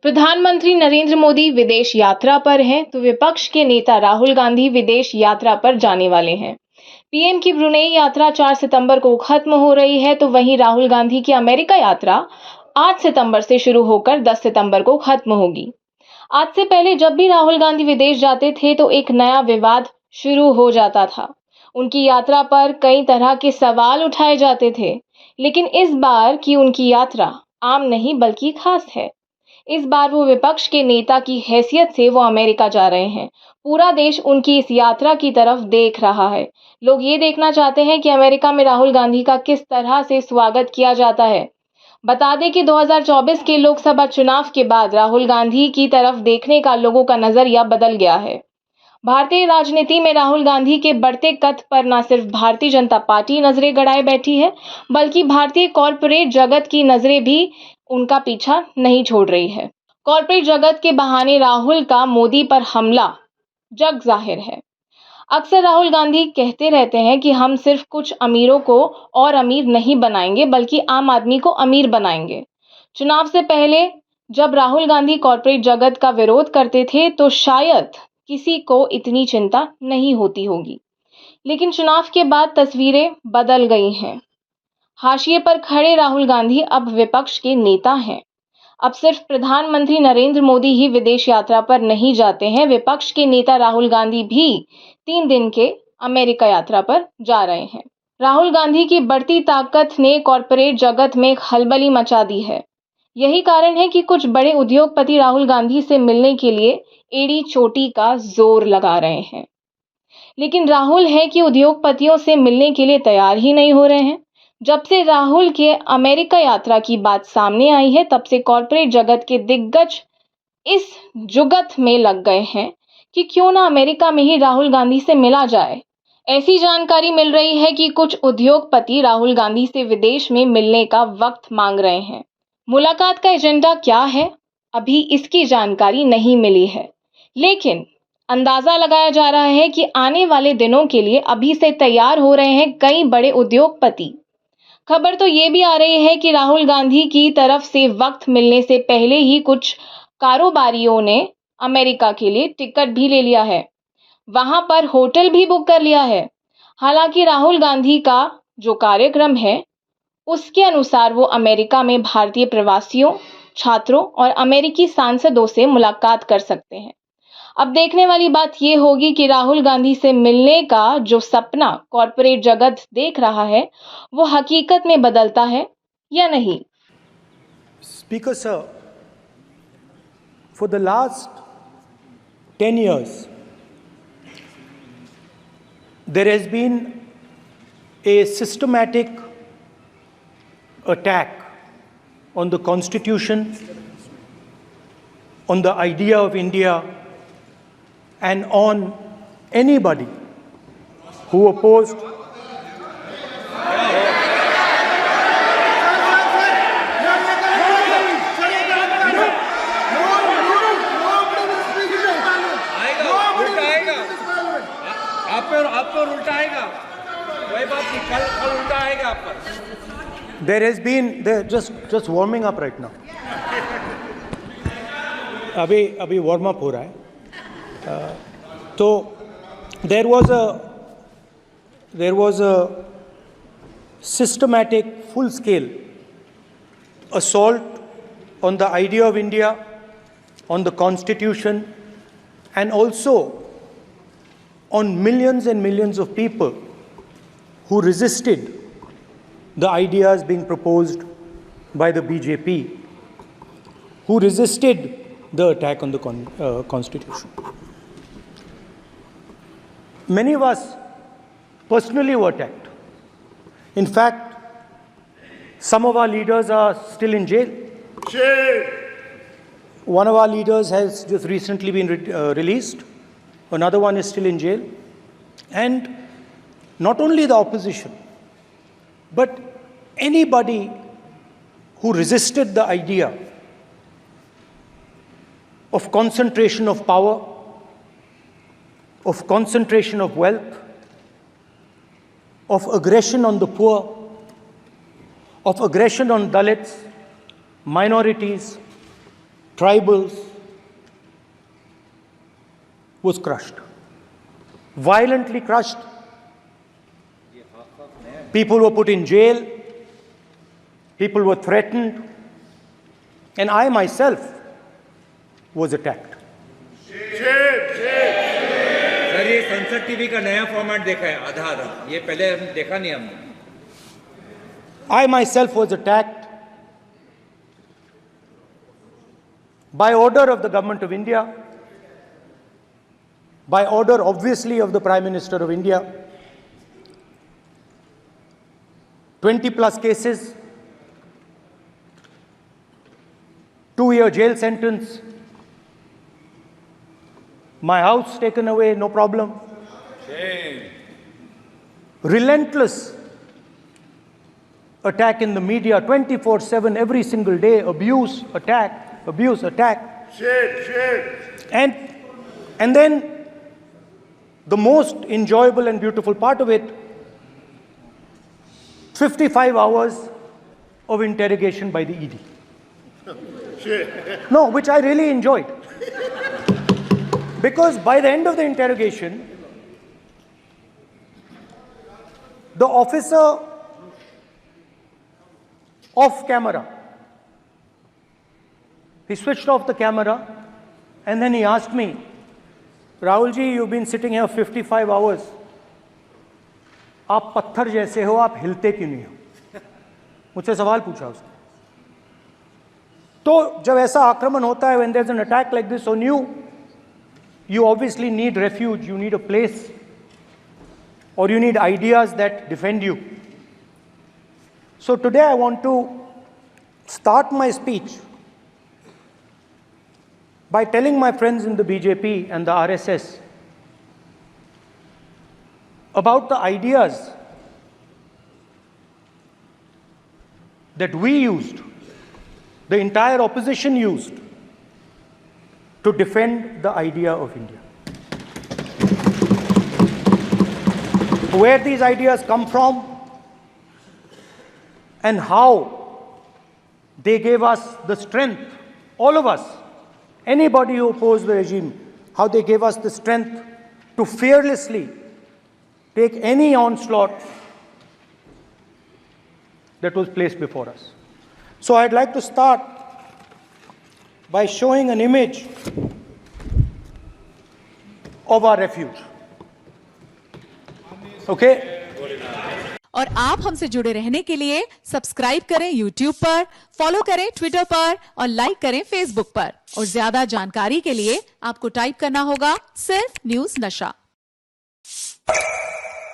प्रधानमंत्री नरेंद्र मोदी विदेश यात्रा पर हैं तो विपक्ष के नेता राहुल गांधी विदेश यात्रा पर जाने वाले हैं। पीएम की ब्रुनेई यात्रा 4 सितंबर को खत्म हो रही है तो वहीं राहुल गांधी की अमेरिका यात्रा 8 सितंबर से शुरू होकर 10 सितंबर को खत्म होगी। आज से पहले जब भी राहुल गांधी विदेश जाते थे तो एक नया विवाद शुरू हो जाता था। उनकी यात्रा पर कई तरह के सवाल उठाए जाते थे, लेकिन इस बार की उनकी यात्रा आम नहीं बल्कि खास है। इस बार वो विपक्ष के नेता की हैसियत से वो अमेरिका जा रहे हैं। पूरा देश उनकी इस यात्रा की तरफ देख रहा है। लोग ये देखना चाहते हैं कि अमेरिका में राहुल गांधी का किस तरह से स्वागत किया जाता है। बता दें कि 2024 के लोकसभा चुनाव के बाद राहुल गांधी की तरफ देखने का लोगों का नजरिया बदल गया है। भारतीय राजनीति में राहुल गांधी के बढ़ते कद पर न सिर्फ भारतीय जनता पार्टी नजरें गड़ाए बैठी है, बल्कि भारतीय कॉरपोरेट जगत की नजरें भी उनका पीछा नहीं छोड़ रही है। कॉरपोरेट जगत के बहाने राहुल का मोदी पर हमला जग जाहिर है। अक्सर राहुल गांधी कहते रहते हैं कि हम सिर्फ कुछ अमीरों को और अमीर नहीं बनाएंगे, बल्कि आम आदमी को अमीर बनाएंगे। चुनाव से पहले जब राहुल गांधी कॉरपोरेट जगत का विरोध करते थे तो शायद किसी को इतनी चिंता नहीं होती होगी, लेकिन चुनाव के बाद तस्वीरें बदल गई हैं। हाशिए पर खड़े राहुल गांधी अब विपक्ष के नेता हैं। अब सिर्फ प्रधानमंत्री नरेंद्र मोदी ही विदेश यात्रा पर नहीं जाते हैं, विपक्ष के नेता राहुल गांधी भी 3 दिन के अमेरिका यात्रा पर जा रहे हैं। राहुल गांधी की बढ़ती ताकत ने कॉरपोरेट जगत में खलबली मचा दी है। यही कारण है कि कुछ बड़े उद्योगपति राहुल गांधी से मिलने के लिए एड़ी चोटी का जोर लगा रहे हैं, लेकिन राहुल है कि उद्योगपतियों से मिलने के लिए तैयार ही नहीं हो रहे हैं। जब से राहुल के अमेरिका यात्रा की बात सामने आई है, तब से कॉरपोरेट जगत के दिग्गज इस जुगत में लग गए हैं कि क्यों ना अमेरिका में ही राहुल गांधी से मिला जाए। ऐसी जानकारी मिल रही है कि कुछ उद्योगपति राहुल गांधी से विदेश में मिलने का वक्त मांग रहे हैं। मुलाकात का एजेंडा क्या है, अभी इसकी जानकारी नहीं मिली है, लेकिन अंदाजा लगाया जा रहा है कि आने वाले दिनों के लिए अभी से तैयार हो रहे हैं कई बड़े उद्योगपति। खबर तो ये भी आ रही है कि राहुल गांधी की तरफ से वक्त मिलने से पहले ही कुछ कारोबारियों ने अमेरिका के लिए टिकट भी ले लिया है, वहां पर होटल भी बुक कर लिया है। हालांकि राहुल गांधी का जो कार्यक्रम है उसके अनुसार वो अमेरिका में भारतीय प्रवासियों, छात्रों और अमेरिकी सांसदों से मुलाकात कर सकते हैं। अब देखने वाली बात यह होगी कि राहुल गांधी से मिलने का जो सपना कॉरपोरेट जगत देख रहा है वो हकीकत में बदलता है या नहीं। Speaker sir, for the last 10 years there has been a systematic attack on the Constitution, on the idea of India, and on anybody who opposed there has been just warming up right now. अभी warm up हो रहा है। तो there was a systematic, full-scale assault on the idea of India, on the Constitution, and also on millions and millions of people who resisted the ideas being proposed by the BJP, who resisted the attack on the Constitution. Many of us personally were attacked. In fact, some of our leaders are still in jail. One of our leaders has just recently been released. Another one is still in jail. And not only the opposition, but anybody who resisted the idea of concentration of power, of concentration of wealth, of aggression on the poor, of aggression on Dalits, minorities, tribals, was crushed. Violently crushed. People were put in jail. People were threatened. And I myself was attacked. Sir ये संसद TV का नया format देखा है आधा आधा, ये पहले देखा नहीं हमने. I myself was attacked by order of the government of India, by order obviously of the Prime Minister of India. 20 plus cases, 2-year jail sentence, my house taken away, no problem. Shame. Relentless attack in the media, 24/7, every single day, abuse, attack, abuse, attack. And then the most enjoyable and beautiful part of it, 55 hours of interrogation by the ED. No, which I really enjoyed. Because by the end of the interrogation, the officer off camera, he switched off the camera and then he asked me, Rahul ji, you've been sitting here 55 hours. आप पत्थर जैसे हो, आप हिलते क्यों नहीं हो? मुझसे सवाल पूछा उसने. तो जब ऐसा आक्रमण होता है, when there's an attack like this on you, you obviously need refuge, you need a place, or you need ideas that defend you. So today I want to start my speech by telling my friends in the BJP and the RSS about the ideas that we used, the entire opposition used, to defend the idea of India. Where these ideas come from and how they gave us the strength, all of us, anybody who opposed the regime, how they gave us the strength to fearlessly take any onslaught that was placed before us. So I'd like to start by showing an image of our refuge. Okay? और आप हमसे जुड़े रहने के लिए subscribe करें YouTube पर, follow करें Twitter पर और लाइक करें Facebook पर। और ज्यादा जानकारी के लिए आपको टाइप करना होगा सिर्फ न्यूज़ नशा।